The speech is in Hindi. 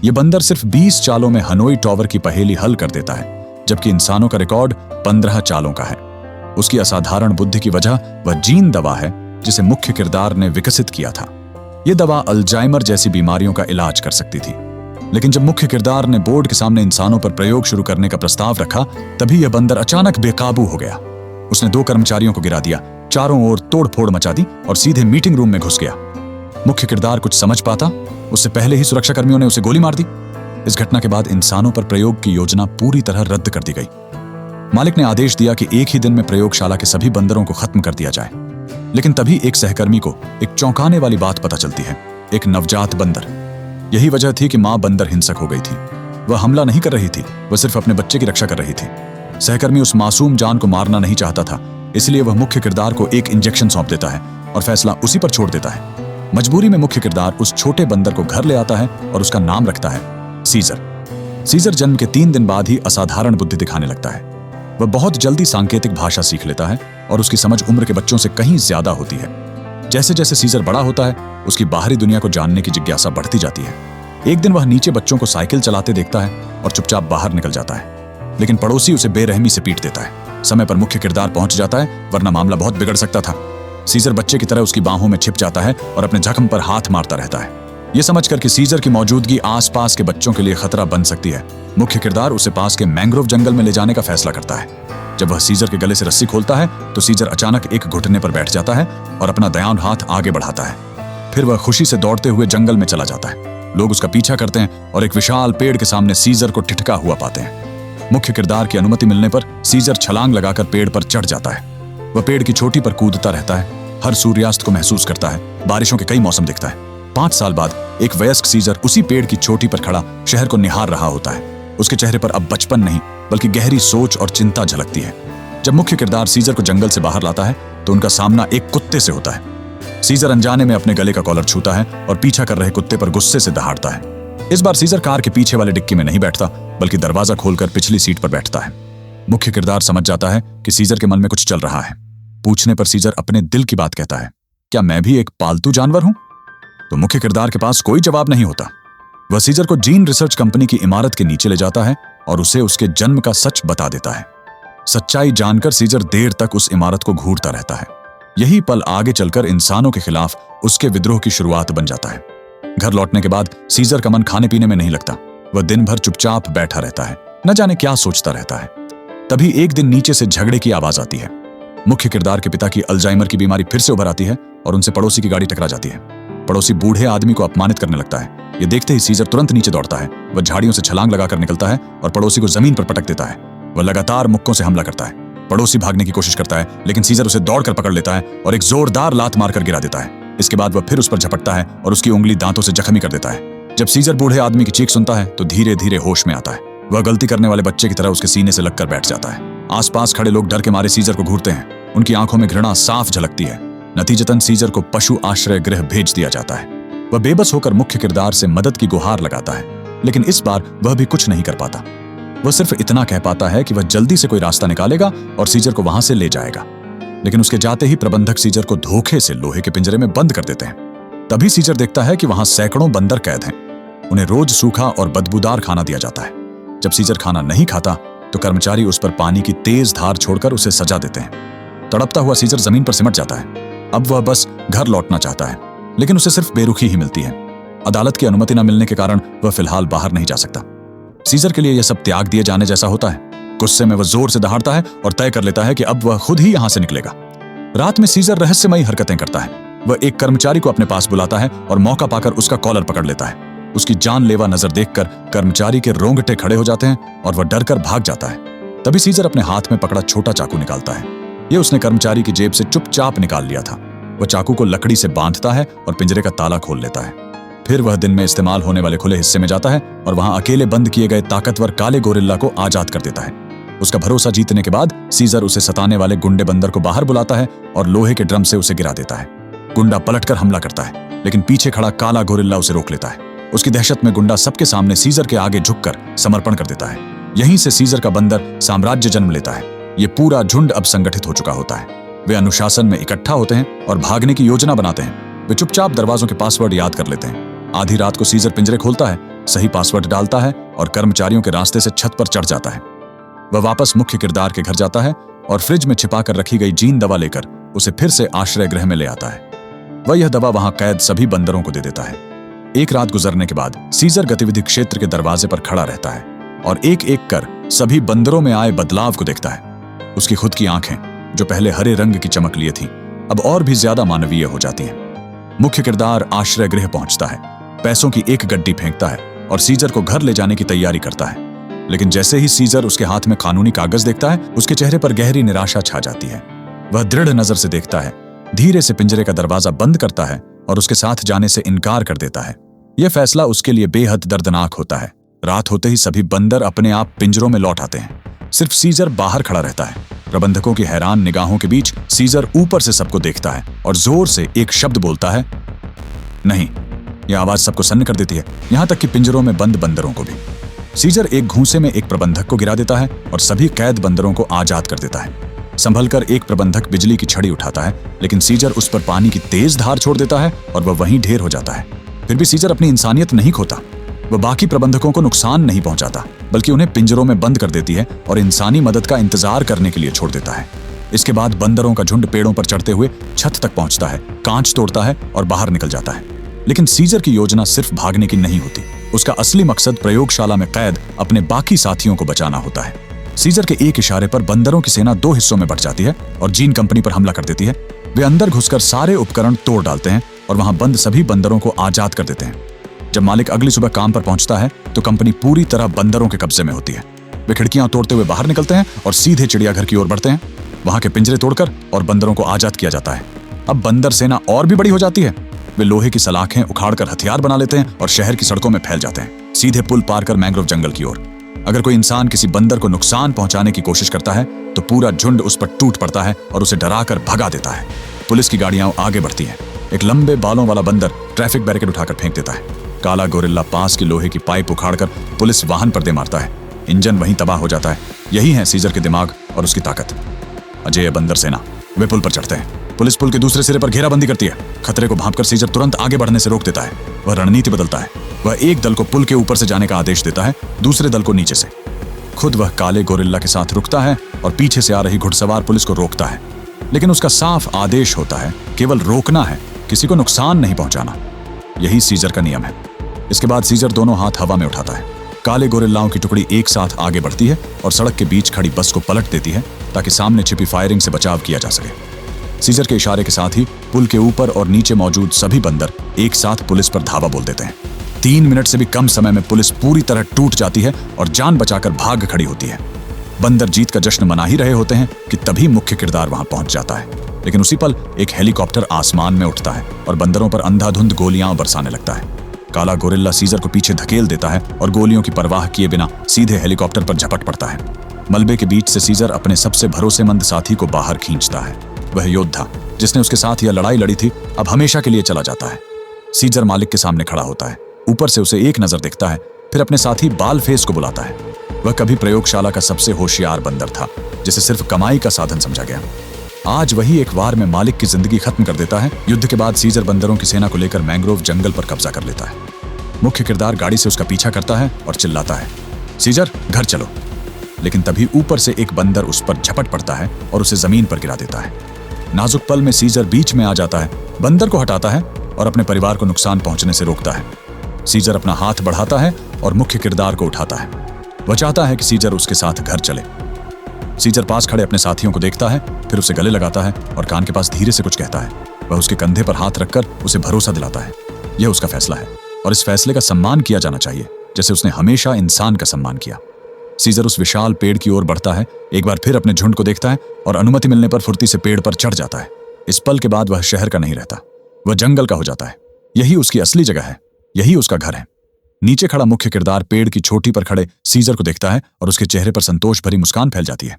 ये बंदर सिर्फ 20 चालों में हनोई टॉवर की पहेली हल कर देता है, जबकि इंसानों का रिकॉर्ड 15 चालों का है। उसकी असाधारण बुद्धि की वजह वह जीन दवा है जिसे मुख्य किरदार ने विकसित किया था। यह दवा अल्जाइमर जैसी बीमारियों का इलाज कर सकती थी। लेकिन जब मुख्य किरदार ने बोर्ड के सामने इंसानों पर प्रयोग शुरू करने का प्रस्ताव रखा, तभी यह बंदर अचानक बेकाबू हो गया। उसने 2 कर्मचारियों को गिरा दिया, चारों ओर तोड़फोड़ मचा दी और सीधे मीटिंग रूम में घुस गया। मुख्य किरदार कुछ समझ पाता, उससे पहले ही सुरक्षाकर्मियों ने उसे गोली मार दी। इस घटना के बाद इंसानों पर प्रयोग की योजना पूरी तरह रद्द कर दी गई। मालिक ने आदेश दिया कि एक ही दिन में प्रयोगशाला के सभी बंदरों को खत्म कर दिया जाए। लेकिन तभी एक सहकर्मी को एक चौंकाने वाली बात पता चलती है, एक नवजात बंदर। यही वजह थी कि मां बंदर हिंसक हो गई थी। वह हमला नहीं कर रही थी, वह सिर्फ अपने बच्चे की रक्षा कर रही थी। सहकर्मी उस मासूम जान को मारना नहीं चाहता था, इसलिए वह मुख्य किरदार को एक इंजेक्शन सौंप देता है और फैसला उसी पर छोड़ देता है। मजबूरी में मुख्य किरदार उस छोटे बंदर को घर ले आता है और उसका नाम रखता है सीजर। सीजर जन्म के 3 दिन बाद ही असाधारण बुद्धि दिखाने लगता है। वह बहुत जल्दी सांकेतिक भाषा सीख लेता है और उसकी समझ उम्र के बच्चों से कहीं ज्यादा होती है। जैसे जैसे सीजर बड़ा होता है, उसकी बाहरी दुनिया को जानने की जिज्ञासा बढ़ती जाती है। एक दिन वह नीचे बच्चों को साइकिल चलाते देखता है और चुपचाप बाहर निकल जाता है। लेकिन पड़ोसी उसे बेरहमी से पीट देता है। समय पर मुख्य किरदार पहुंच जाता है, वरना मामला बहुत बिगड़ सकता था। सीजर बच्चे की तरह उसकी बाहों में छिप जाता है और अपने जख्म पर हाथ मारता रहता है। यह समझकर कि सीजर की मौजूदगी आसपास के बच्चों के लिए खतरा बन सकती है, मुख्य किरदार उसे पास के मैंग्रोव जंगल में ले जाने का फैसला करता है। जब वह सीजर के गले से रस्सी खोलता है तो सीजर अचानक एक घुटने पर बैठ जाता है और अपना दयान हाथ आगे बढ़ाता है। फिर वह खुशी से दौड़ते हुए जंगल में चला जाता है। लोग उसका पीछा करते हैं और एक विशाल पेड़ के सामने सीजर को ठिठका हुआ पाते हैं। मुख्य किरदार की अनुमति मिलने पर सीजर छलांग लगाकर पेड़ पर चढ़ जाता है। वह पेड़ की चोटी पर कूदता रहता है, हर सूर्यास्त को महसूस करता है, बारिशों के कई मौसम दिखता है। 5 साल बाद एक वयस्क सीजर उसी पेड़ की चोटी पर खड़ा शहर को निहार रहा होता है। उसके चेहरे पर अब बचपन नहीं बल्कि गहरी सोच और चिंता झलकती है। जब मुख्य किरदार सीजर को जंगल से बाहर लाता है तो उनका सामना एक कुत्ते से होता है। सीजर अनजाने में अपने गले का कॉलर छूता है और पीछा कर रहे कुत्ते पर गुस्से से दहाड़ता है। इस बार सीजर कार के पीछे वाले डिक्की में नहीं बैठता बल्कि दरवाजा खोलकर पिछली सीट पर बैठता है। मुख्य किरदार समझ जाता है कि सीजर के मन में कुछ चल रहा है। पूछने पर सीजर अपने दिल की बात कहता है, क्या मैं भी एक पालतू जानवर हूं? तो मुख्य किरदार के पास कोई जवाब नहीं होता। वह सीजर को जीन रिसर्च कंपनी की इमारत के नीचे ले जाता है और उसे उसके जन्म का सच बता देता है। सच्चाई जानकर सीजर देर तक उस इमारत को घूरता रहता है। यही पल आगे चलकर इंसानों के खिलाफ उसके विद्रोह की शुरुआत बन जाता है। घर लौटने के बाद सीजर का मन खाने पीने में नहीं लगता। वह दिन भर चुपचाप बैठा रहता है, न जाने क्या सोचता रहता है। तभी एक दिन नीचे से झगड़े की आवाज आती है। मुख्य किरदार के पिता की अल्जाइमर की बीमारी फिर से उभर आती है और उनसे पड़ोसी की गाड़ी टकरा जाती है। पड़ोसी बूढ़े आदमी को अपमानित करने लगता है। यह देखते ही सीजर तुरंत नीचे दौड़ता है। वह झाड़ियों से छलांग लगाकर निकलता है और पड़ोसी को जमीन पर पटक देता है। वह लगातार मुक्कों से हमला करता है। पड़ोसी भागने की कोशिश करता है, लेकिन सीजर उसे दौड़कर पकड़ लेता है और एक जोरदार लात मारकर गिरा देता है। इसके बाद वह फिर उस पर झपटता है और उसकी उंगली दांतों से जख्मी कर देता है। जब सीजर बूढ़े आदमी की चीख सुनता है तो धीरे धीरे होश में आता है। वह गलती करने वाले बच्चे की तरह उसके सीने से लगकर बैठ जाता है। आसपास खड़े लोग डर के मारे सीजर को घूरते हैं। उनकी आंखों में घृणा साफ झलकती है। नतीजतन सीजर को पशु आश्रय गृह भेज दिया जाता है। वह बेबस होकर मुख्य किरदार से मदद की गुहार लगाता है, लेकिन इस बार वह भी कुछ नहीं कर पाता। वह सिर्फ इतना कह पाता है कि वह जल्दी से कोई रास्ता निकालेगा और सीजर को वहां से ले जाएगा। लेकिन उसके जाते ही प्रबंधक सीजर को धोखे से लोहे के पिंजरे में बंद कर देते हैं। तभी सीजर देखता है कि वहां सैकड़ों बंदर कैद हैं। उन्हें रोज सूखा और बदबूदार खाना दिया जाता है। जब सीजर खाना नहीं खाता तो कर्मचारी उस पर पानी की तेज धार छोड़कर उसे सजा देते हैं। तड़पता हुआ सीजर जमीन पर सिमट जाता है। अब वह बस घर लौटना चाहता है, लेकिन उसे सिर्फ बेरुखी ही मिलती है। अदालत की अनुमति न मिलने के कारण वह फिलहाल बाहर नहीं जा सकता। सीजर के लिए यह सब त्याग दिए जाने जैसा होता है। गुस्से में वह जोर से दहाड़ता है और तय कर लेता है कि अब वह खुद ही यहां से निकलेगा। रात में सीजर रहस्यमयी हरकतें करता है। वह एक कर्मचारी को अपने पास बुलाता है और मौका पाकर उसका कॉलर पकड़ लेता है। उसकी जानलेवा नजर देखकर कर्मचारी के रोंगटे खड़े हो जाते हैं और वह डरकर भाग जाता है। तभी सीजर अपने हाथ में पकड़ा छोटा चाकू निकालता है। यह उसने कर्मचारी की जेब से चुपचाप निकाल लिया था। वह चाकू को लकड़ी से बांधता है और पिंजरे का ताला खोल लेता है। फिर वह दिन में इस्तेमाल होने वाले खुले हिस्से में जाता है और वहां अकेले बंद किए गए ताकतवर काले गोरिल्ला को आजाद कर देता है। उसका भरोसा जीतने के बाद सीजर उसे सताने वाले गुंडे बंदर को बाहर बुलाता है और लोहे के ड्रम से उसे गिरा देता है। गुंडा पलटकर हमला करता है, लेकिन पीछे खड़ा काला गोरिल्ला उसे रोक लेता है। उसकी दहशत में गुंडा सबके सामने सीजर के आगे झुककर समर्पण कर देता है। यहीं से सीजर का बंदर साम्राज्य जन्म लेता है। ये पूरा झुंड अब संगठित हो चुका होता है। वे अनुशासन में इकट्ठा होते हैं और भागने की योजना बनाते हैं। वे चुपचाप दरवाजों के पासवर्ड याद कर लेते हैं आधी रात को सीजर पिंजरे खोलता है, सही पासवर्ड डालता है और कर्मचारियों के रास्ते से छत पर चढ़ जाता है। वह वापस मुख्य किरदार के घर जाता है और फ्रिज में छिपा कर रखी गई जीन दवा लेकर उसे फिर से आश्रय गृह में ले आता है। वह यह दवा वहां कैद सभी बंदरों को दे देता है। एक रात गुजरने के बाद सीजर गतिविधि क्षेत्र के दरवाजे पर खड़ा रहता है और एक एक कर सभी बंदरों में आए बदलाव को देखता है। उसकी खुद की आंखें, जो पहले हरे रंग की चमक लिए थीं, अब और भी ज्यादा मानवीय हो जाती हैं। मुख्य किरदार आश्रय गृह पहुंचता है, पैसों की एक गड्डी फेंकता है और सीजर को घर ले जाने की तैयारी करता है। लेकिन जैसे ही सीजर उसके हाथ में कानूनी कागज देखता है, उसके चेहरे पर गहरी निराशा छा जाती है। वह दृढ़ नजर से देखता है, धीरे से पिंजरे का दरवाजा बंद करता है और उसके साथ जाने से इनकार कर देता है। यह फैसला उसके लिए बेहद दर्दनाक होता है। रात होते ही सभी बंदर अपने आप पिंजरों में लौट आते हैं। सिर्फ सीजर बाहर खड़ा रहता है। प्रबंधकों की हैरान निगाहों के बीच सीजर ऊपर से सबको देखता है और जोर से एक शब्द बोलता है, नहीं। यह आवाज सबको सन्न कर देती है, यहां तक कि पिंजरों में बंद बंदरों को भी। सीजर एक घूंसे में एक प्रबंधक को गिरा देता है और सभी कैद बंदरों को आजाद कर देता है। संभलकर एक प्रबंधक बिजली की छड़ी उठाता है, लेकिन सीजर उस पर पानी की तेज धार छोड़ देता है और वह वहीं ढेर हो जाता है। फिर भी सीजर अपनी इंसानियत नहीं खोता। वह बाकी प्रबंधकों को नुकसान नहीं पहुंचाता, बल्कि उन्हें पिंजरों में बंद कर देती है और इंसानी मदद का इंतजार करने के लिए छोड़ देता है। इसके बाद बंदरों का झुंड पेड़ों पर चढ़ते हुए छत तक पहुंचता है, कांच तोड़ता है और बाहर निकल जाता है। लेकिन सीजर की योजना सिर्फ भागने की नहीं होती। उसका असली मकसद प्रयोगशाला में कैद अपने बाकी साथियों को बचाना होता है। सीजर के एक इशारे पर बंदरों की सेना दो हिस्सों में बट जाती है और जीन कंपनी पर हमला कर देती है। वे अंदर घुसकर सारे उपकरण तोड़ डालते हैं और वहां बंद सभी बंदरों को आजाद कर देते हैं। जब मालिक अगली सुबह काम पर पहुंचता है तो कंपनी पूरी तरह बंदरों के कब्जे में होती है। वे खिड़कियां तोड़ते हुए बाहर निकलते हैं और सीधे चिड़ियाघर की ओर बढ़ते हैं। वहां के पिंजरे तोड़कर और बंदरों को आजाद किया जाता है। अब बंदर सेना और भी बड़ी हो जाती है। वे लोहे की सलाखें उखाड़कर हथियार बना लेते हैं और शहर की सड़कों में फैल जाते हैं, सीधे पुल पार कर मैंग्रोव जंगल की ओर। अगर कोई इंसान किसी बंदर को नुकसान पहुंचाने की कोशिश करता है तो पूरा झुंड उस पर टूट पड़ता है और उसे डराकर भगा देता है। पुलिस की गाड़ियां आगे बढ़ती हैं। एक लंबे बालों वाला बंदर ट्रैफिक बैरिकेड उठाकर फेंक देता है। काला गोरिल्ला पास की लोहे की पाइप उखाड़कर पुलिस वाहन पर दे मारता है। इंजन वहीं तबाह हो जाता है। यही है सीजर के दिमाग और उसकी ताकत। अजय बंदर सेना। वे पुल पर चढ़ते हैं। पुलिस पुल के दूसरे सिरे पर घेराबंदी करती है। खतरे को भांपकर सीजर तुरंत आगे बढ़ने से रोक देता है। वह रणनीति बदलता है। वह एक दल को पुल के ऊपर से जाने का आदेश देता है, दूसरे दल को नीचे से। खुद वह काले गोरिल्ला के साथ रुकता है और पीछे से आ रही घुड़सवार पुलिस को रोकता है। लेकिन उसका साफ आदेश होता है, केवल रोकना है, किसी को नुकसान नहीं पहुंचाना। यही सीजर का नियम है। इसके बाद सीजर दोनों हाथ हवा में उठाता है। काले गोरिल्लाओं की टुकड़ी एक साथ आगे बढ़ती है और सड़क के बीच खड़ी बस को पलट देती है ताकि सामने छिपी फायरिंग से बचाव किया जा सके। सीजर के इशारे के साथ ही पुल के ऊपर और नीचे मौजूद सभी बंदर एक साथ पुलिस पर धावा बोल देते हैं। 3 मिनट से भी कम समय में पुलिस पूरी तरह टूट जाती है और जान बचाकर भाग खड़ी होती है। बंदर जीत का जश्न मना ही रहे होते हैं कि तभी मुख्य किरदार वहां पहुंच जाता है। लेकिन उसी पल एक हेलीकॉप्टर आसमान में उठता है और बंदरों पर अंधाधुंध गोलियां बरसाने लगता है। काला गोरिल्ला सीजर को पीछे धकेल देता है और गोलियों की परवाह किए बिना सीधे हेलीकॉप्टर पर झपट पड़ता है। मलबे के बीच से सीजर अपने सबसे भरोसेमंद साथी को बाहर खींचता है। वह योद्धा जिसने उसके साथ यह लड़ाई लड़ी थी, अब हमेशा के लिए चला जाता है। सीजर मालिक के सामने खड़ा होता है। ऊपर से उसे एक नजर देखता है, फिर अपने साथी बालफेस को बुलाता है। वह कभी प्रयोगशाला का सबसे होशियार बंदर था, जिसे सिर्फ कमाई का साधन समझा गया। आज वही एक वार में मालिक की जिंदगी खत्म कर देता है। युद्ध के बाद सीजर बंदरों की सेना को लेकर मैंग्रोव जंगल पर कब्जा कर लेता है। मुख्य किरदार गाड़ी से उसका पीछा करता है और चिल्लाता है, सीजर घर चलो। लेकिन तभी ऊपर से एक बंदर उस पर झपट पड़ता है और उसे जमीन पर गिरा देता है। नाजुक पल में सीजर बीच में आ जाता है, बंदर को हटाता है और अपने परिवार को नुकसान पहुंचने से रोकता है। सीजर अपना हाथ बढ़ाता है और मुख्य किरदार को उठाता है। वह चाहता है कि सीजर उसके साथ घर चले। सीजर पास खड़े अपने साथियों को देखता है, फिर उसे गले लगाता है और कान के पास धीरे से कुछ कहता है। वह उसके कंधे पर हाथ रखकर उसे भरोसा दिलाता है। यह उसका फैसला है और इस फैसले का सम्मान किया जाना चाहिए, जैसे उसने हमेशा इंसान का सम्मान किया। सीजर उस विशाल पेड़ की ओर बढ़ता है, एक बार फिर अपने झुंड को देखता है और अनुमति मिलने पर फुर्ती से पेड़ पर चढ़ जाता है। इस पल के बाद वह शहर का नहीं रहता, वह जंगल का हो जाता है। यही उसकी असली जगह है, यही उसका घर है। नीचे खड़ा मुख्य किरदार पेड़ की चोटी पर खड़े सीजर को देखता है और उसके चेहरे पर संतोष भरी मुस्कान फैल जाती है।